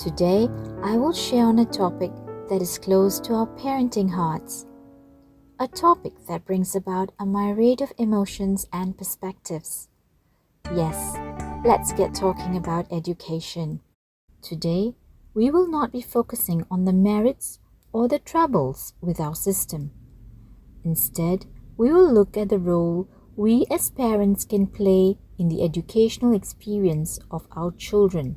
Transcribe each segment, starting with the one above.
Today, I will share on a topic that is close to our parenting hearts. A topic that brings about a myriad of emotions and perspectives. Yes, let's get talking about education. Today, we will not be focusing on the merits or the troubles with our system. Instead, we will look at the role we as parents can play in the educational experience of our children.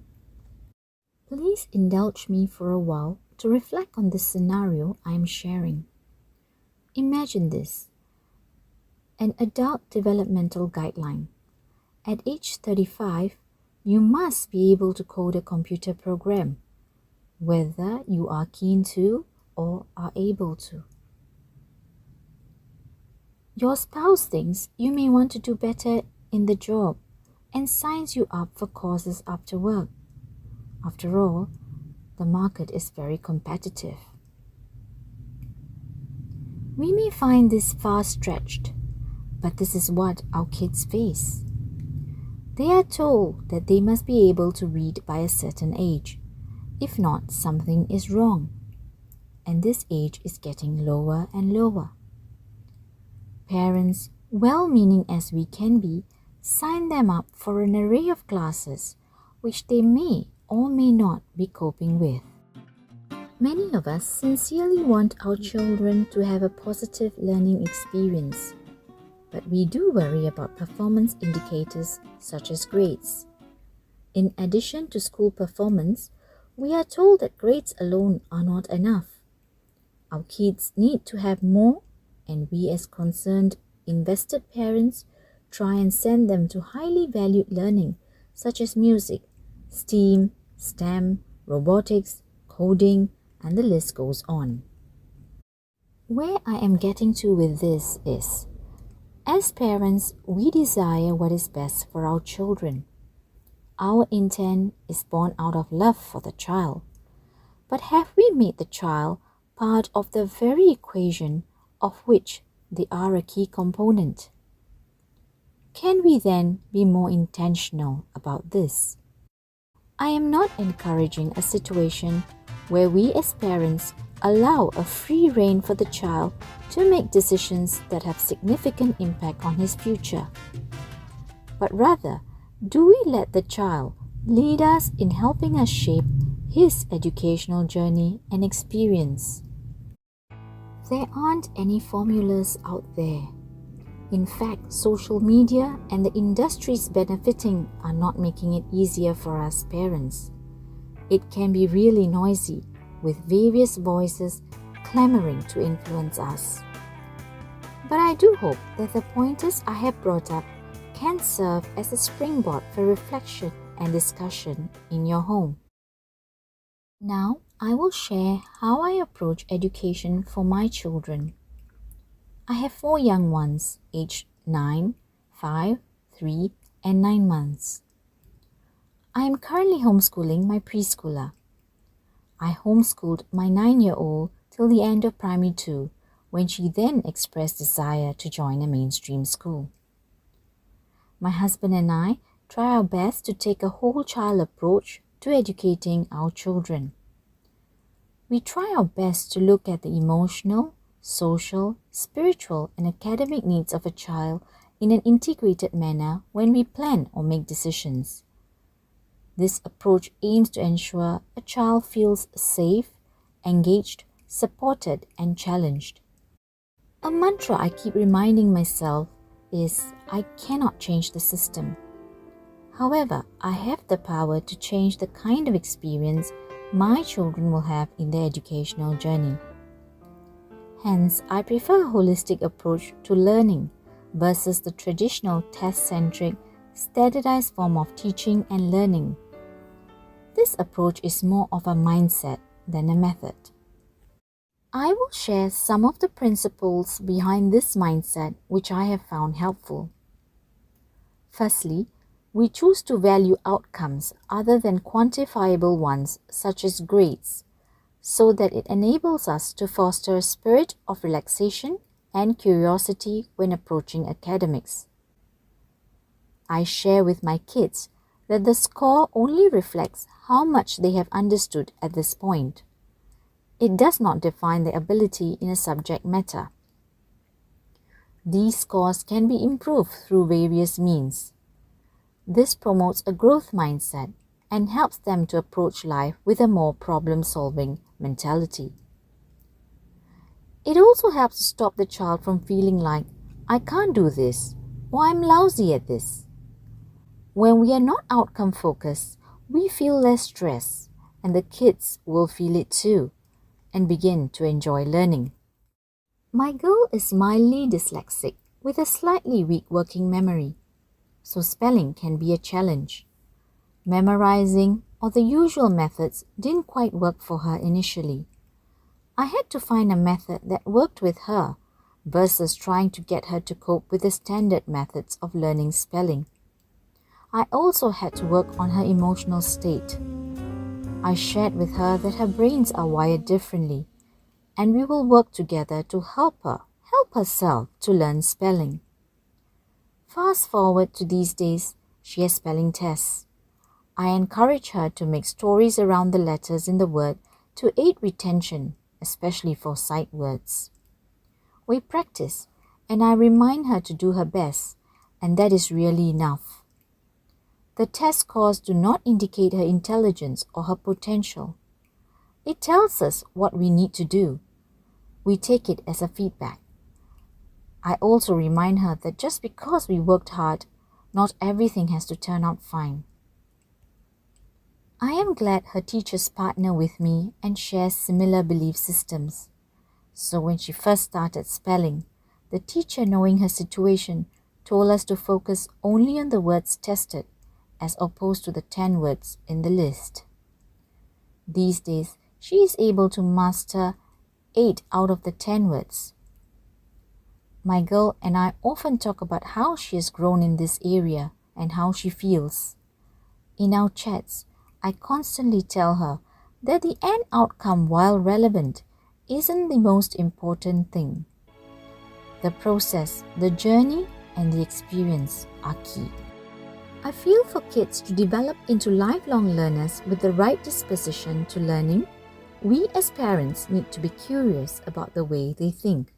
Please indulge me for a while to reflect on this scenario I am sharing. Imagine this: an adult developmental guideline. At age 35, you must be able to code a computer program, whether you are keen to or are able to. Your spouse thinks you may want to do better in the job and signs you up for courses after work. After all, the market is very competitive. We may find this far-stretched, but this is what our kids face. They are told that they must be able to read by a certain age. If not, something is wrong. And this age is getting lower and lower. Parents, well-meaning as we can be, sign them up for an array of classes which they may or may not be coping with. Many of us sincerely want our children to have a positive learning experience, but we do worry about performance indicators such as grades. In addition to school performance, we are told that grades alone are not enough. Our kids need to have more, and we as concerned, invested parents try and send them to highly valued learning such as music, STEAM, STEM, robotics, coding, and the list goes on. Where I am getting to with this is, as parents, we desire what is best for our children. Our intent is born out of love for the child. But have we made the child part of the very equation of which they are a key component? Can we then be more intentional about this? I am not encouraging a situation where we as parents allow a free rein for the child to make decisions that have significant impact on his future. But rather, do we let the child lead us in helping us shape his educational journey and experience? There aren't any formulas out there. In fact, social media and the industries benefiting are not making it easier for us parents. It can be really noisy, with various voices clamoring to influence us. But I do hope that the pointers I have brought up can serve as a springboard for reflection and discussion in your home. Now, I will share how I approach education for my children. I have 4 young ones, aged 9, 5, 3, and 9 months. I am currently homeschooling my preschooler. I homeschooled my 9-year-old till the end of primary 2, when she then expressed desire to join a mainstream school. My husband and I try our best to take a whole child approach to educating our children. We try our best to look at the emotional, social, spiritual, and academic needs of a child in an integrated manner when we plan or make decisions. This approach aims to ensure a child feels safe, engaged, supported, and challenged. A mantra I keep reminding myself is, I cannot change the system. However, I have the power to change the kind of experience my children will have in their educational journey. Hence, I prefer a holistic approach to learning versus the traditional test-centric, standardized form of teaching and learning. This approach is more of a mindset than a method. I will share some of the principles behind this mindset which I have found helpful. Firstly, we choose to value outcomes other than quantifiable ones such as grades, so that it enables us to foster a spirit of relaxation and curiosity when approaching academics. I share with my kids that the score only reflects how much they have understood at this point. It does not define their ability in a subject matter. These scores can be improved through various means. This promotes a growth mindset and helps them to approach life with a more problem-solving mentality. It also helps to stop the child from feeling like, I can't do this, or I'm lousy at this. When we are not outcome focused, we feel less stress, and the kids will feel it too, and begin to enjoy learning. My girl is mildly dyslexic with a slightly weak working memory, so spelling can be a challenge. Memorizing or the usual methods didn't quite work for her initially. I had to find a method that worked with her versus trying to get her to cope with the standard methods of learning spelling. I also had to work on her emotional state. I shared with her that her brains are wired differently, and we will work together to help herself to learn spelling. Fast forward to these days, she has spelling tests. I encourage her to make stories around the letters in the word to aid retention, especially for sight words. We practice, and I remind her to do her best, and that is really enough. The test scores do not indicate her intelligence or her potential. It tells us what we need to do. We take it as a feedback. I also remind her that just because we worked hard, not everything has to turn out fine. I am glad her teachers partner with me and share similar belief systems. So when she first started spelling, the teacher, knowing her situation, told us to focus only on the words tested as opposed to the 10 words in the list. These days, she is able to master 8 out of the 10 words. My girl and I often talk about how she has grown in this area and how she feels. In our chats, I constantly tell her that the end outcome, while relevant, isn't the most important thing. The process, the journey, and the experience are key. I feel for kids to develop into lifelong learners with the right disposition to learning, we as parents need to be curious about the way they think.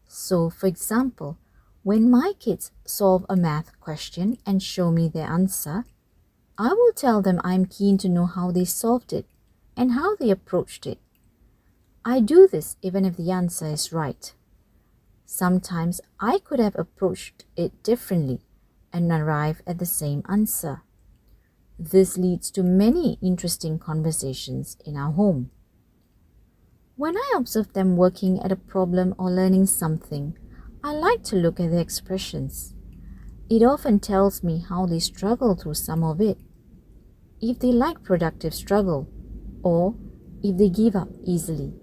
So, for example, when my kids solve a math question and show me their answer, I will tell them I'm keen to know how they solved it and how they approached it. I do this even if the answer is right. Sometimes I could have approached it differently and arrive at the same answer. This leads to many interesting conversations in our home. When I observe them working at a problem or learning something, I like to look at their expressions. It often tells me how they struggle through some of it, if they like productive struggle, or if they give up easily.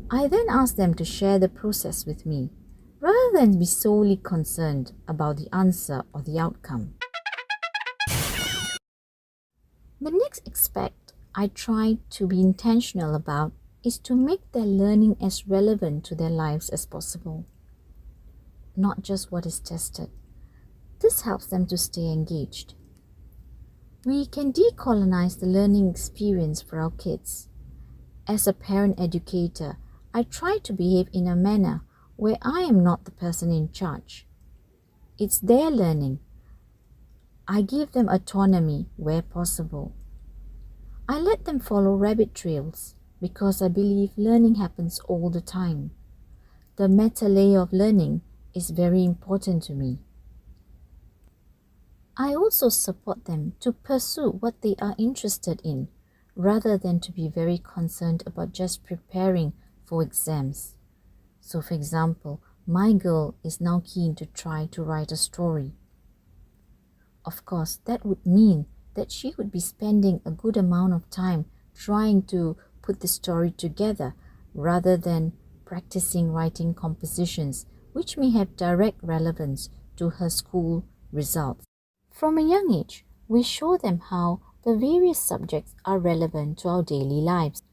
I then ask them to share the process with me, rather than be solely concerned about the answer or the outcome. The next aspect I try to be intentional about is to make their learning as relevant to their lives as possible, not just what is tested. This helps them to stay engaged. We can decolonize the learning experience for our kids. As a parent educator, I try to behave in a manner where I am not the person in charge. It's their learning. I give them autonomy where possible. I let them follow rabbit trails because I believe learning happens all the time. The meta layer of learning is very important to me. I also support them to pursue what they are interested in, rather than to be very concerned about just preparing for exams. So, for example, my girl is now keen to try to write a story. Of course, that would mean that she would be spending a good amount of time trying to put the story together rather than practicing writing compositions, which may have direct relevance to her school results. From a young age, we show them how the various subjects are relevant to our daily lives.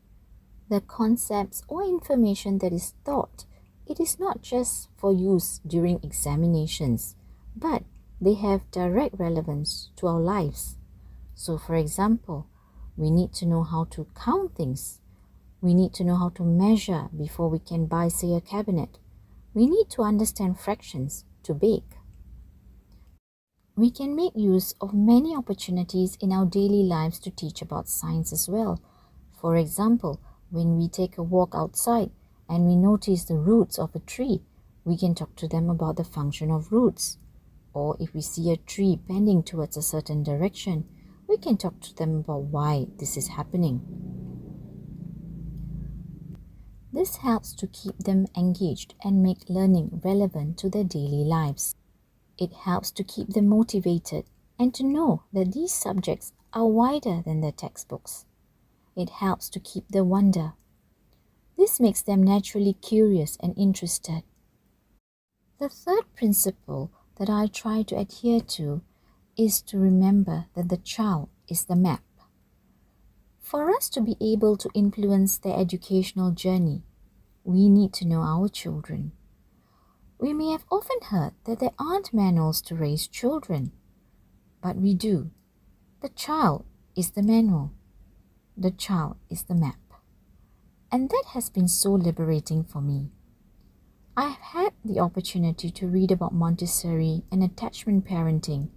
The concepts or information that is taught, it is not just for use during examinations, but They have direct relevance to our lives. So, for example, we need to know how to count things. We need to know how to measure before we can buy, say, a cabinet. We need to understand fractions to bake. We can make use of many opportunities in our daily lives to teach about science as well. For example, when we take a walk outside and we notice the roots of a tree, we can talk to them about the function of roots. Or if we see a tree bending towards a certain direction, we can talk to them about why this is happening. This helps to keep them engaged and make learning relevant to their daily lives. It helps to keep them motivated and to know that these subjects are wider than their textbooks. It helps to keep the wonder. This makes them naturally curious and interested. The third principle that I try to adhere to is to remember that the child is the map. For us to be able to influence their educational journey, we need to know our children. We may have often heard that there aren't manuals to raise children, but we do. The child is the manual. The child is the map. And that has been so liberating for me. I have had the opportunity to read about Montessori and attachment parenting,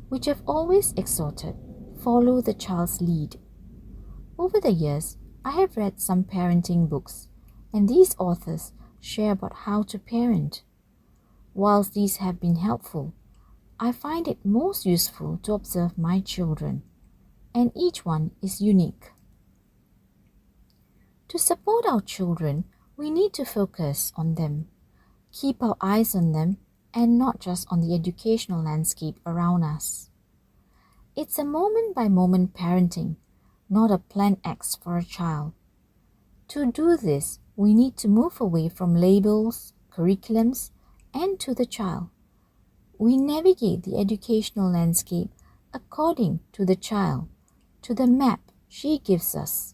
which have always exhorted, follow the child's lead. Over the years, I have read some parenting books, and these authors share about how to parent. Whilst these have been helpful, I find it most useful to observe my children, and each one is unique. To support our children, we need to focus on them, keep our eyes on them, and not just on the educational landscape around us. It's a moment-by-moment parenting, not a plan X for a child. To do this, we need to move away from labels, curriculums, and to the child. We navigate the educational landscape according to the child, to the map she gives us.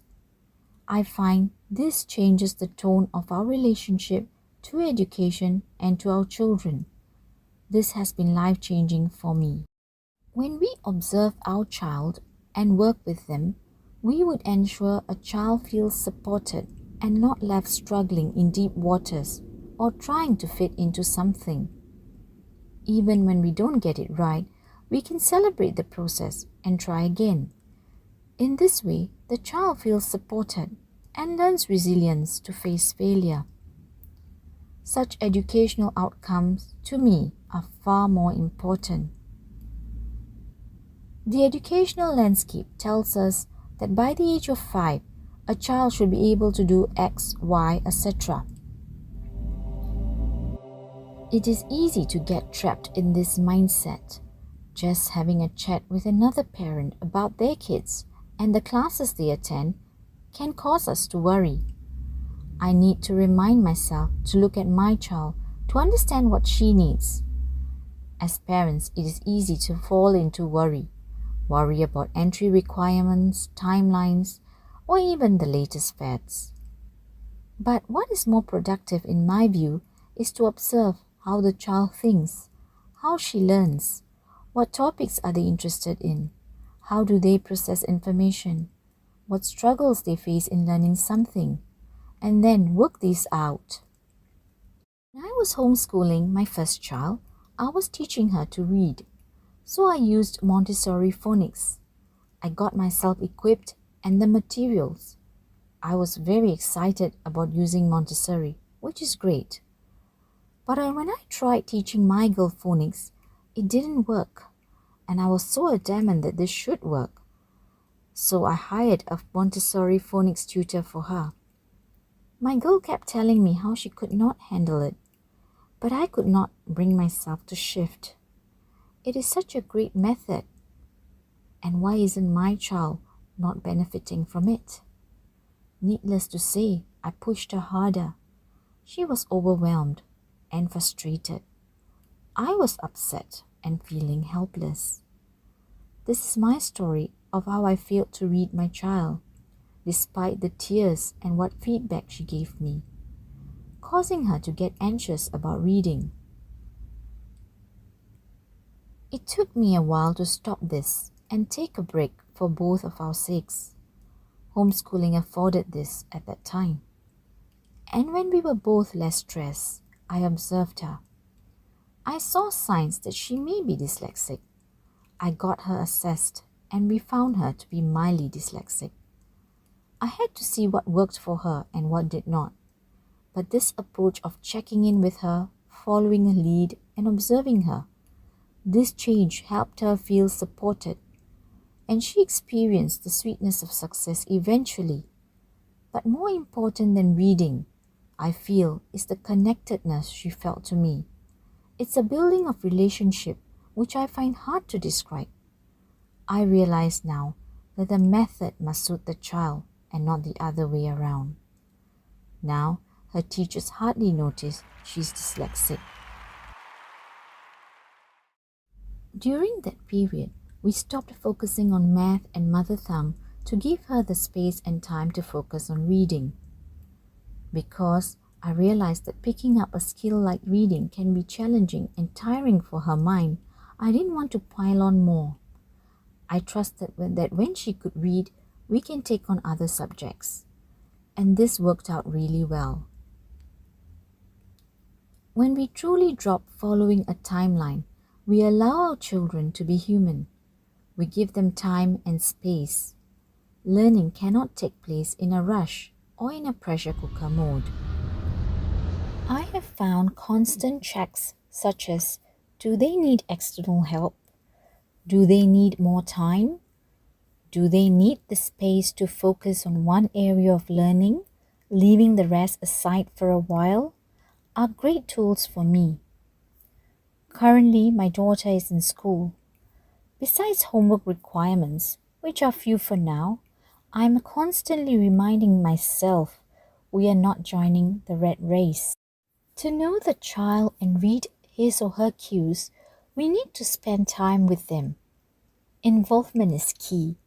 I find this changes the tone of our relationship to education and to our children. This has been life-changing for me. When we observe our child and work with them, we would ensure a child feels supported and not left struggling in deep waters or trying to fit into something. Even when we don't get it right, we can celebrate the process and try again. In this way, the child feels supported and learns resilience to face failure. Such educational outcomes, to me, are far more important. The educational landscape tells us that by the age of 5, a child should be able to do X, Y, etc. It is easy to get trapped in this mindset. Just having a chat with another parent about their kids and the classes they attend can cause us to worry. I need to remind myself to look at my child to understand what she needs. As parents, it is easy to fall into worry about entry requirements, timelines, or even the latest fads. But what is more productive in my view is to observe how the child thinks, how she learns, what topics are they interested in, how do they process information, what struggles they face in learning something, and then work these out. When I was homeschooling my first child, I was teaching her to read, so I used Montessori phonics. I got myself equipped and the materials. I was very excited about using Montessori, which is great. But when I tried teaching my girl phonics, it didn't work, and I was so adamant that this should work. So I hired a Montessori phonics tutor for her. My girl kept telling me how she could not handle it, but I could not bring myself to shift. It is such a great method, and why isn't my child not benefiting from it? Needless to say, I pushed her harder. She was overwhelmed and frustrated. I was upset and feeling helpless. This is my story of how I failed to read my child, despite the tears and what feedback she gave me, causing her to get anxious about reading. It took me a while to stop this and take a break for both of our sakes. Homeschooling afforded this at that time. And when we were both less stressed, I observed her. I saw signs that she may be dyslexic. I got her assessed and we found her to be mildly dyslexic. I had to see what worked for her and what did not. But this approach of checking in with her, following a lead and observing her, this change helped her feel supported, and she experienced the sweetness of success eventually. But more important than reading, I feel, is the connectedness she felt to me. It's a building of relationship which I find hard to describe. I realize now that the method must suit the child and not the other way around. Now, her teachers hardly notice she's dyslexic. During that period, we stopped focusing on math and mother tongue to give her the space and time to focus on reading. Because I realized that picking up a skill like reading can be challenging and tiring for her mind, I didn't want to pile on more. I trusted that when she could read, we can take on other subjects. And this worked out really well. When we truly drop following a timeline, we allow our children to be human. We give them time and space. Learning cannot take place in a rush or in a pressure cooker mode. I have found constant checks such as, do they need external help? Do they need more time? Do they need the space to focus on one area of learning, leaving the rest aside for a while? Are great tools for me. Currently, my daughter is in school. Besides homework requirements, which are few for now, I'm constantly reminding myself we are not joining the rat race. To know the child and read his or her cues, we need to spend time with them. Involvement is key.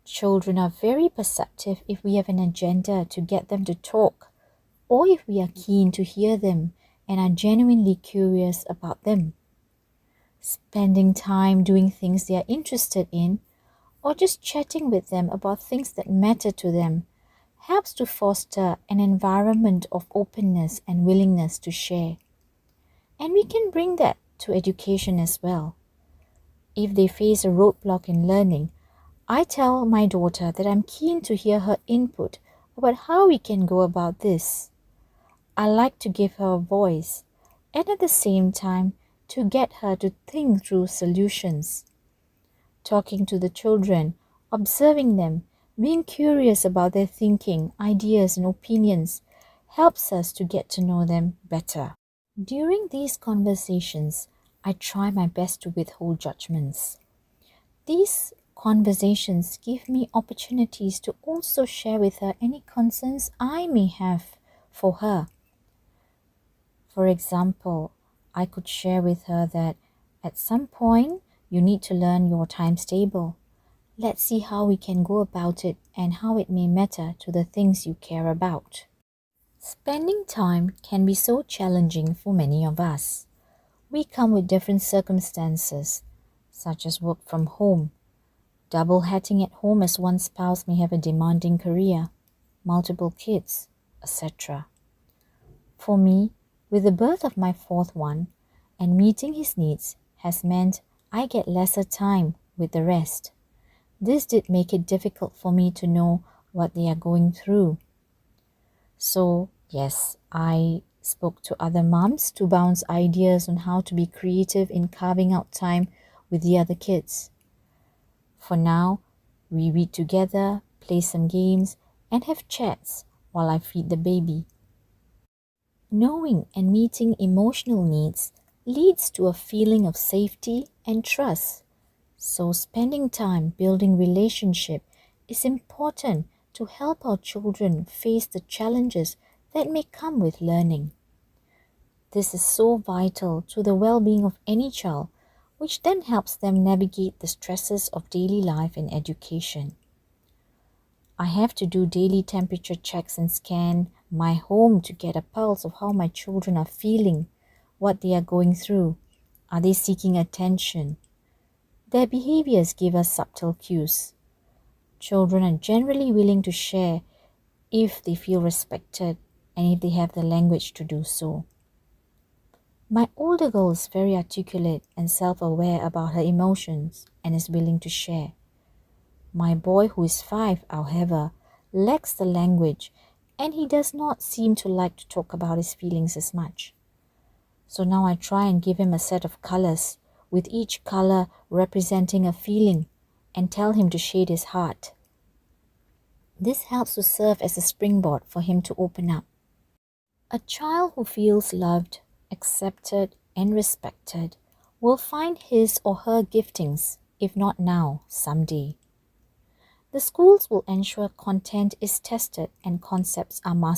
Children are very perceptive if we have an agenda to get them to talk, or if we are keen to hear them and are genuinely curious about them. Spending time doing things they are interested in, or just chatting with them about things that matter to them, helps to foster an environment of openness and willingness to share. And we can bring that to education as well. If they face a roadblock in learning, I tell my daughter that I'm keen to hear her input about how we can go about this. I like to give her a voice and at the same time to get her to think through solutions. Talking to the children, observing them, being curious about their thinking, ideas and opinions helps us to get to know them better. During these conversations, I try my best to withhold judgments. These conversations give me opportunities to also share with her any concerns I may have for her. For example, I could share with her that at some point you need to learn your times table. Let's see how we can go about it and how it may matter to the things you care about. Spending time can be so challenging for many of us. We come with different circumstances, such as work from home, double-hatting at home as one spouse may have a demanding career, multiple kids, etc. For me, with the birth of my fourth one, and meeting his needs has meant I get lesser time with the rest. This did make it difficult for me to know what they are going through. So, yes, I spoke to other moms to bounce ideas on how to be creative in carving out time with the other kids. For now, we read together, play some games, and have chats while I feed the baby. Knowing and meeting emotional needs leads to a feeling of safety and trust. So spending time building relationship is important to help our children face the challenges that may come with learning. This is so vital to the well-being of any child, which then helps them navigate the stresses of daily life and education. I have to do daily temperature checks and scan my home to get a pulse of how my children are feeling, what they are going through. Are they seeking attention? Their behaviors give us subtle cues. Children are generally willing to share if they feel respected and if they have the language to do so. My older girl is very articulate and self-aware about her emotions and is willing to share. My boy, who is 5, however, lacks the language and he does not seem to like to talk about his feelings as much. So now I try and give him a set of colors, with each color representing a feeling, and tell him to shade his heart. This helps to serve as a springboard for him to open up. A child who feels loved, accepted, and respected will find his or her giftings, if not now, someday. The schools will ensure content is tested and concepts are mastered.